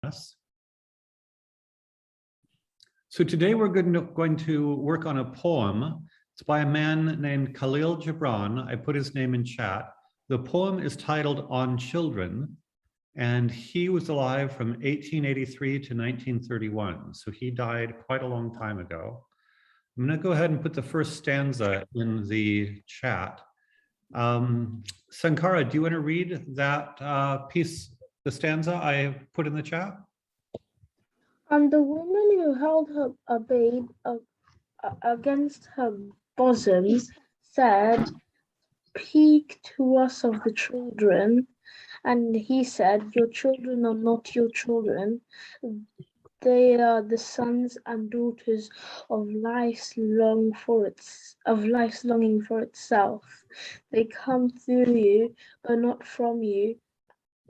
us. So today we're going to work on a poem. It's by a man named Khalil Gibran. I put his name in chat. The poem is titled On Children, and he was alive from 1883 to 1931. So he died quite a long time ago. I'm going to go ahead and put the first stanza in the chat. Sankara, do you want to read that piece, the stanza I put in the chat? And the woman who held a babe against her bosom said, "Speak to us of the children." And he said, "Your children are not your children. They are the sons and daughters of life's longing for itself. They come through you, but not from you.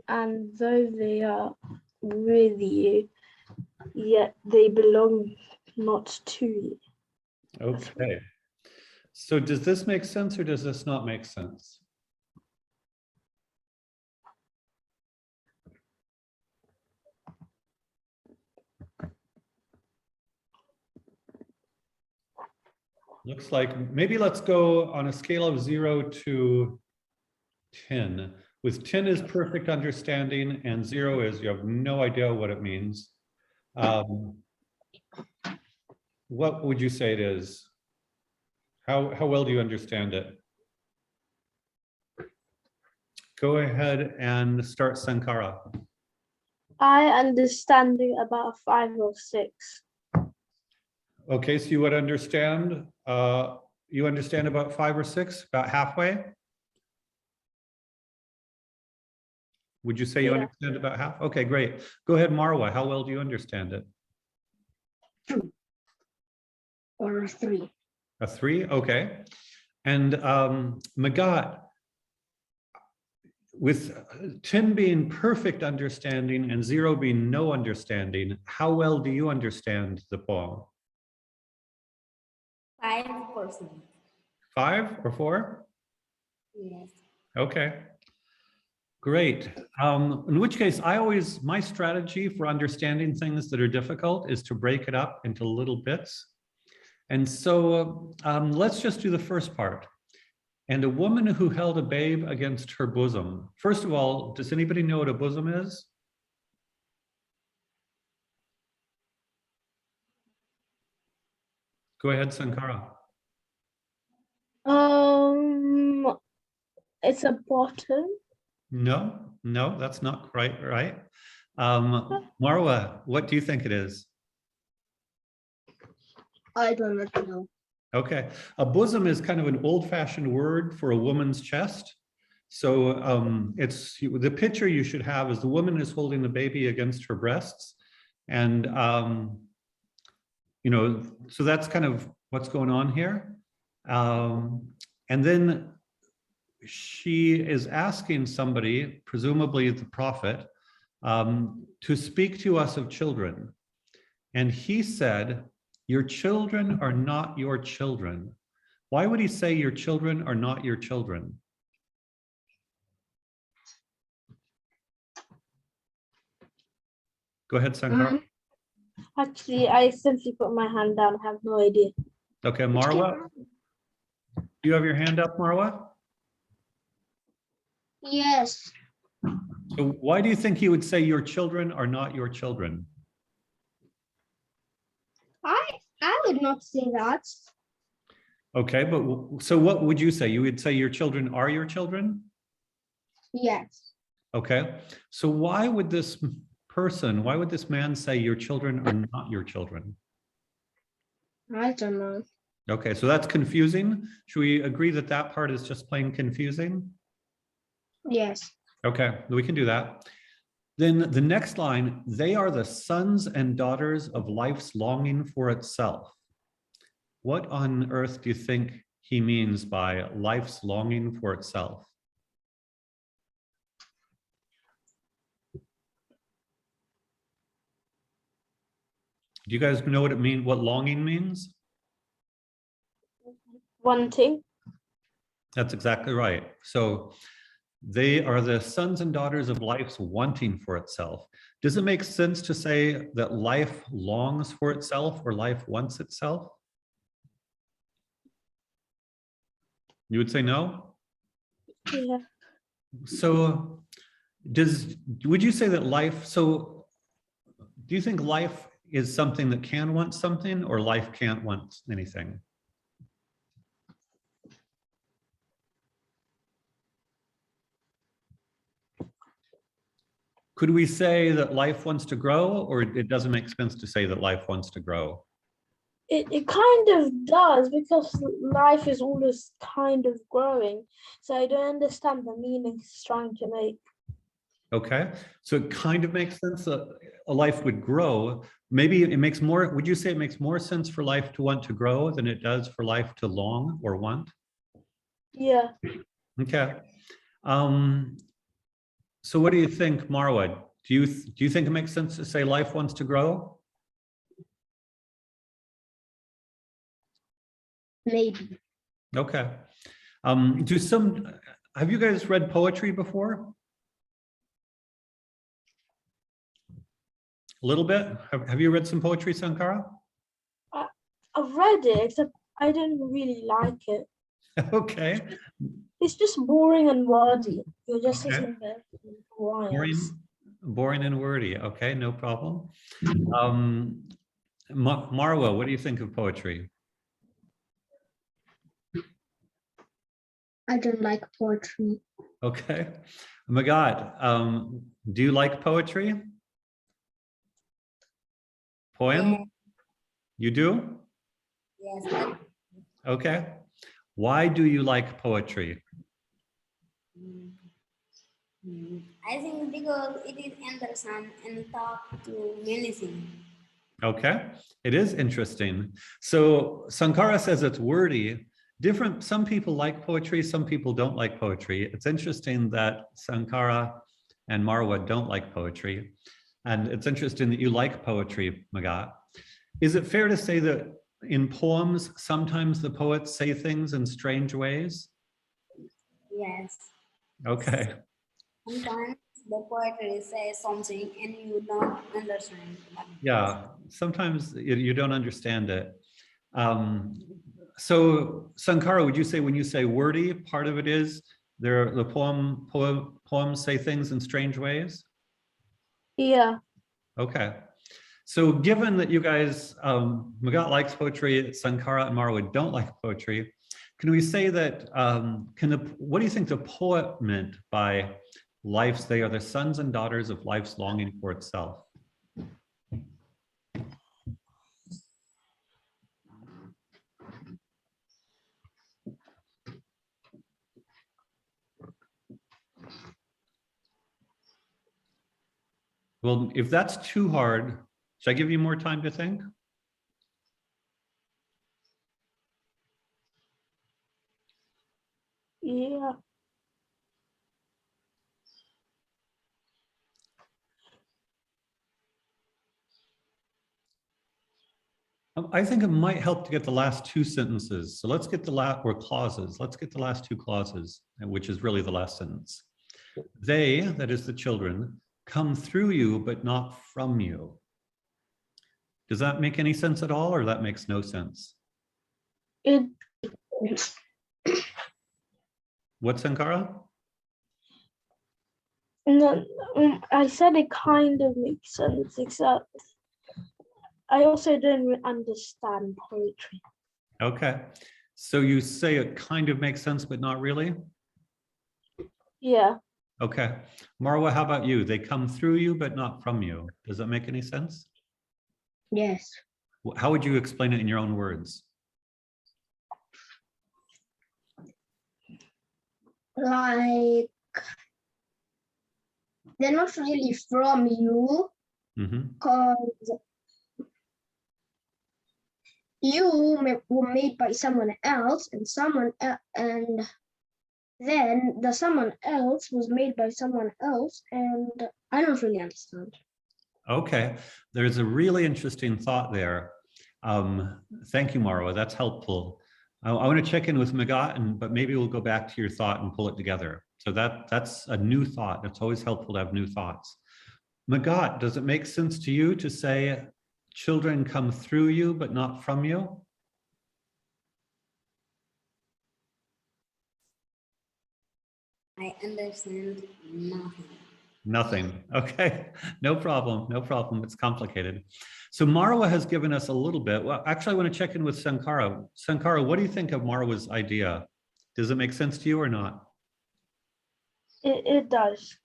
And though they are with you, yet they belong not to you." Okay. So does this make sense or does this not make sense? Looks like maybe let's go on a scale of 0 to 10. With 10 is perfect understanding and 0 is you have no idea what it means. What would you say it is? How well do you understand it? Go ahead and start, Sankara. I understand about 5 or 6. Okay, so you would understand, you understand about 5 or 6, about halfway? Would you say you understand about half? Okay, great. Go ahead, Marwa. How well do you understand it? 2 or 3. A 3, okay. And Magat, with 10 being perfect understanding and 0 being no understanding, how well do you understand the poem? 5 or 4. 5 or 4? Yes. Okay, great. In which case, my strategy for understanding things that are difficult is to break it up into little bits. And so let's just do the first part. And a woman who held a babe against her bosom. First of all, does anybody know what a bosom is? Go ahead, Sankara. It's a bottom. No, that's not quite right. Marwa, what do you think it is? I don't know. Okay, a bosom is kind of an old-fashioned word for a woman's chest. So it's the picture you should have is the woman is holding the baby against her breasts, and you know, so that's kind of what's going on here. And then she is asking somebody, presumably the prophet, to speak to us of children, and he said, "Your children are not your children." Why would he say your children are not your children? Go ahead, Sankara. Actually, I simply put my hand down. I have no idea. Okay, Marwa. Do you have your hand up, Marwa? Yes. So why do you think he would say your children are not your children? I would not say that. Okay, but so what would you say? You would say your children are your children? Yes. Okay, so why would this man say your children are not your children? I don't know. Okay, so that's confusing. Should we agree that that part is just plain confusing? Yes. Okay, we can do that. Then the next line, they are the sons and daughters of life's longing for itself. What on earth do you think he means by life's longing for itself? Do you guys know what it means, what longing means? Wanting. That's exactly right. So They are the sons and daughters of life's wanting for itself. Does it make sense to say that life longs for itself or life wants itself? You would say no? Yeah. So would you say that life, so do you think life is something that can want something or life can't want anything? Could we say that life wants to grow, or it doesn't make sense to say that life wants to grow? It kind of does, because life is always kind of growing. So I don't understand the meaning it's trying to make. Okay, so it kind of makes sense that a life would grow. Maybe it makes more, would you say it makes more sense for life to want to grow than it does for life to long or want? Yeah. Okay. So what do you think, Marwa? Do you think it makes sense to say life wants to grow? Maybe. Okay. Have you guys read poetry before? A little bit? Have you read some poetry, Sankara? I've read it, except I didn't really like it. Okay. It's just boring and wordy. You're just Okay. sitting there for Boring and wordy. Okay, no problem. Marwa, what do you think of poetry? I don't like poetry. Okay. Magat, do you like poetry? Poem? Yeah. You do? Yes. Okay. Why do you like poetry? I think because it is interesting and talk to many things. Okay, it is interesting. So Sankara says it's wordy. Some people like poetry, some people don't like poetry. It's interesting that Sankara and Marwa don't like poetry. And it's interesting that you like poetry, Magat. Is it fair to say that in poems, sometimes the poets say things in strange ways? Yes. Okay. Sometimes the poetry says something and you don't understand. Yeah, sometimes you don't understand it. So Sankara, would you say when you say wordy, part of it is the poems say things in strange ways? Yeah. Okay. So given that you guys, Magat likes poetry, Sankara and Marwa don't like poetry, can we say that, what do you think the poet meant by they are the sons and daughters of life's longing for itself? Well, if that's too hard, should I give you more time to think? Yeah. I think it might help to get the last two sentences. So let's get or clauses. Let's get the last two clauses, which is really the last sentence. They, that is the children, come through you, but not from you. Does that make any sense at all, or that makes no sense? It What, Sankara? no, I said it kind of makes sense, except I also don't understand poetry. Okay. So you say it kind of makes sense, but not really? Yeah. Okay. Marwa, how about you? They come through you, but not from you. Does that make any sense? Yes. How would you explain it in your own words? Like, they're not really from you, because you were made by someone else, and then the someone else was made by someone else, and I don't really understand. Okay, there's a really interesting thought there. Thank you, Marwa, that's helpful. I want to check in with Magat, but maybe we'll go back to your thought and pull it together. So that's a new thought. It's always helpful to have new thoughts. Magat, does it make sense to you to say children come through you, but not from you? I understand nothing. Nothing. Okay, no problem. No problem. It's complicated. So Marwa has given us a little bit. Well, actually, I want to check in with Sankara. Sankara, what do you think of Marwa's idea? Does it make sense to you or not? It does.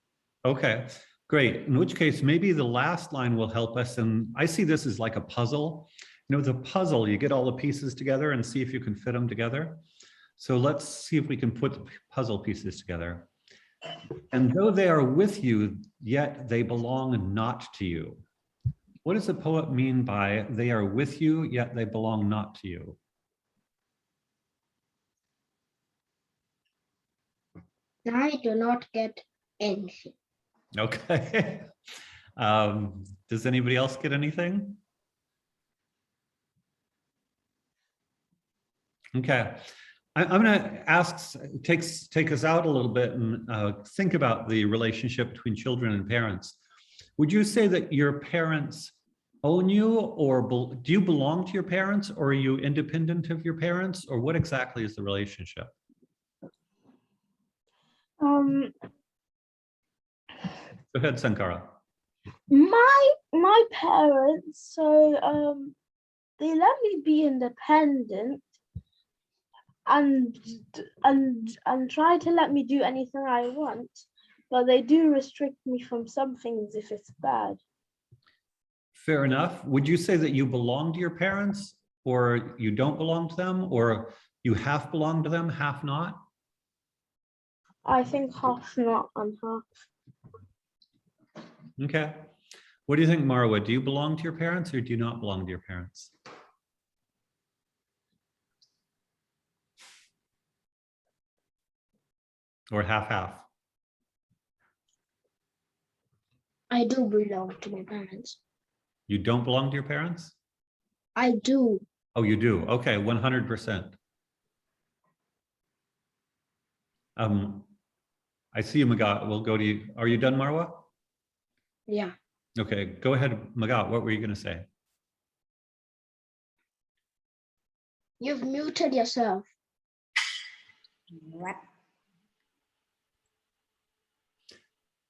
Okay, great. In which case, maybe the last line will help us. And I see this as like a puzzle. You know, the puzzle, you get all the pieces together and see if you can fit them together. So let's see if we can put the puzzle pieces together. And though they are with you, yet they belong not to you. What does the poet mean by they are with you, yet they belong not to you? I do not get anything. Okay. Does anybody else get anything? Okay. I'm going to ask, take us out a little bit and think about the relationship between children and parents. Would you say that your parents own you, or do you belong to your parents, or are you independent of your parents, or what exactly is the relationship? Um, Go ahead, Sankara. my parents, so they let me be independent and try to let me do anything I want, but they do restrict me from some things if it's bad. Fair enough. Would you say that you belong to your parents, or you don't belong to them, or you half belong to them, half not? I think half not and half. Okay. What do you think, Marwa? Do you belong to your parents, or do you not belong to your parents? Or half-half? I do belong to my parents. You don't belong to your parents? I do. Oh, you do? Okay, 100%. I see you, Magat. We'll go to you. Are you done, Marwa? Yeah. Okay, go ahead, Magat. What were you going to say? You've muted yourself. What?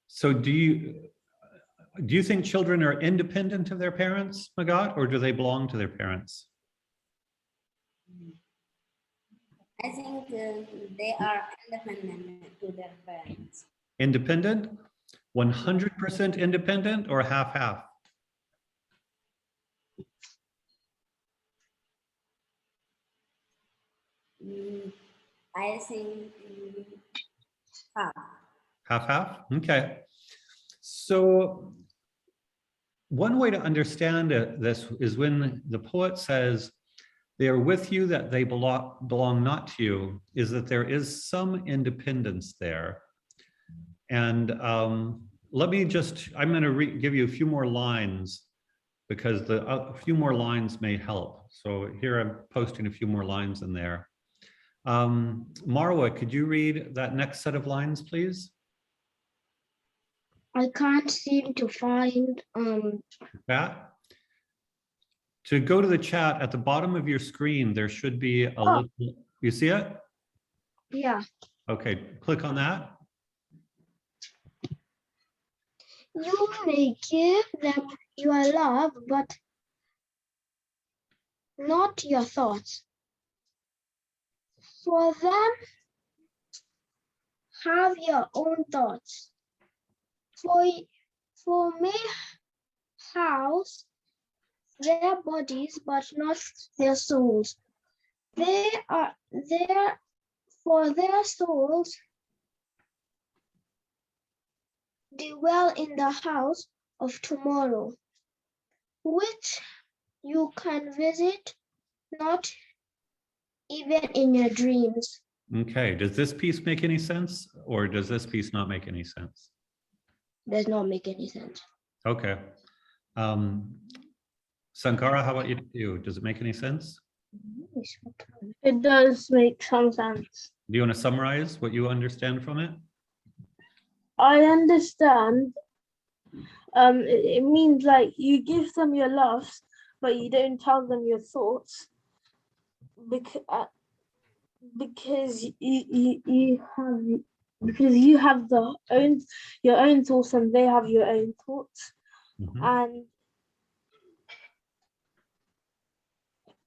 So do you think children are independent of their parents, Magat, or do they belong to their parents? I think they are independent to their parents. Independent? 100% independent, or half-half? I think half. Half-half? Okay. So one way to understand this is when the poet says, they are with you, that they belong not to you, is that there is some independence there. And let me just, I'm going to give you a few more lines, because a few more lines may help. So here I'm posting a few more lines in there. Marwa, could you read that next set of lines, please? I can't seem to find Chat. To go to the chat at the bottom of your screen, there should be a little, you see it? yeah. Okay, click on that. You may give them your love, but not your thoughts. For them, have your own thoughts. For may house their bodies, but not their souls. They are there for their souls dwell in the house of tomorrow, which you can visit not even in your dreams. Okay, does this piece make any sense, or does this piece not make any sense? Does not make any sense. Okay. Sankara, how about you? Does it make any sense? It does make some sense. Do you want to summarize what you understand from it? I understand. It means like you give them your loves, but you don't tell them your thoughts because you have your own thoughts and they have your own thoughts. Mhm.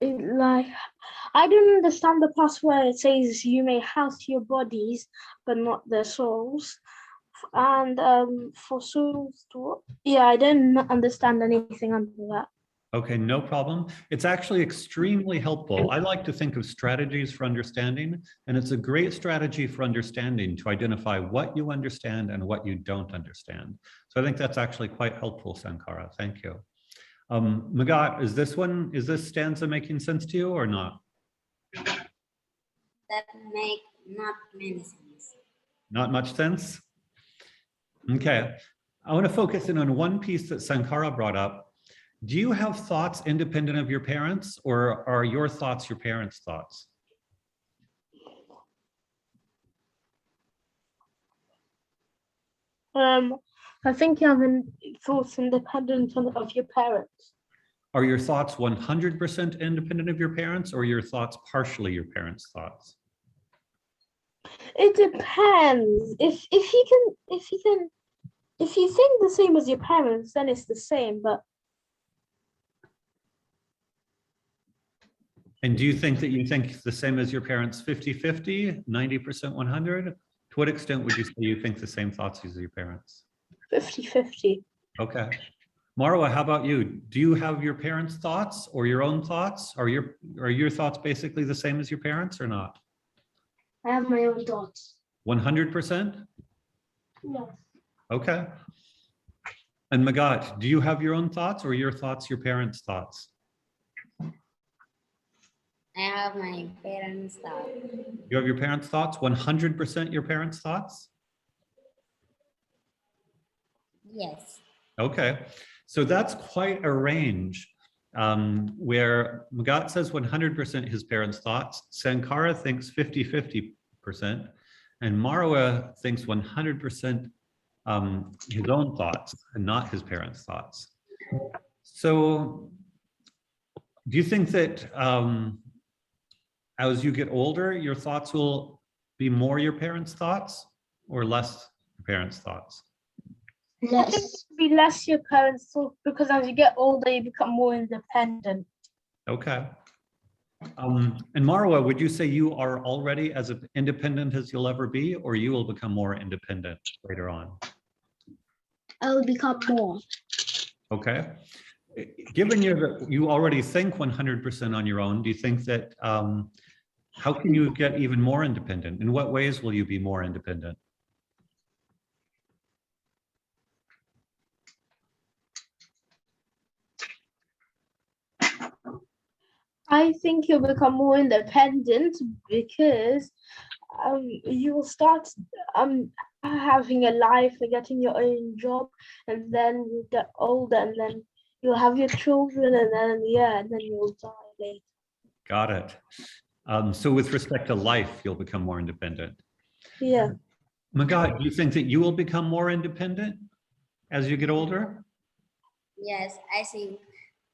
And like I don't understand the part where it says you may house your bodies but not their souls. And for souls to, yeah, I don't understand anything under that. Okay, no problem. It's actually extremely helpful. I like to think of strategies for understanding, and it's a great strategy for understanding to identify what you understand and what you don't understand. So I think that's actually quite helpful, Sankara. Thank you. Magat, is this stanza making sense to you or not? That make not many sense. Not much sense? Okay, I want to focus in on one piece that Sankara brought up. Do you have thoughts independent of your parents, or are your thoughts your parents' thoughts? I think you have thoughts independent of your parents. Are your thoughts 100% independent of your parents, or your thoughts partially your parents' thoughts? It depends. If you think the same as your parents, then it's the same. But And do you think that you think the same as your parents 50-50, 90%, 100? To what extent would you say you think the same thoughts as your parents? 50-50. Okay. Marwa, how about you? Do you have your parents' thoughts or your own thoughts? Are your thoughts basically the same as your parents or not? I have my own thoughts. 100%? Yes. Okay. And Magat, do you have your own thoughts or your thoughts your parents' thoughts? I have my parents' thought. You have your parents' thoughts? 100% your parents' thoughts? Yes. Okay, so that's quite a range where Magat says 100% his parents' thoughts, Sankara thinks 50-50%, and Marwa thinks 100% his own thoughts and not his parents' thoughts. So do you think that as you get older, your thoughts will be more your parents' thoughts or less your parents' thoughts? I think it would be less your parents' thoughts because as you get older, you become more independent. Okay. And Marwa, would you say you are already as independent as you'll ever be, or you will become more independent later on? I will become more. Okay. Given you already think 100% on your own, do you think that, how can you get even more independent? In what ways will you be more independent? I think you'll become more independent because you will start having a life and getting your own job, and then you get older, and then you'll have your children, and then you'll die later. Got it. So with respect to life, you'll become more independent. Yeah. Magat, do you think that you will become more independent as you get older? Yes, I think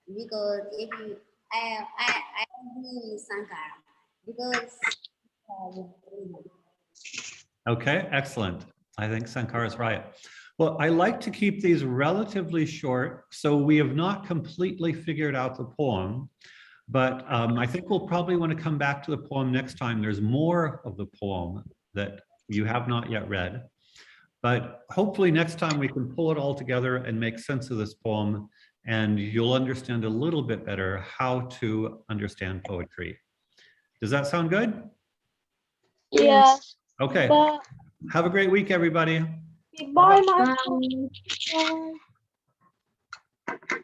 because if you, I agree with Sankara because Okay, excellent. I think Sankara is right. Well, I like to keep these relatively short, so we have not completely figured out the poem, but I think we'll probably want to come back to the poem next time. There's more of the poem that you have not yet read, but hopefully next time we can pull it all together and make sense of this poem, and you'll understand a little bit better how to understand poetry. Does that sound good? Yeah. Okay. But Have a great week, everybody. bye, Bye. Michael. Bye.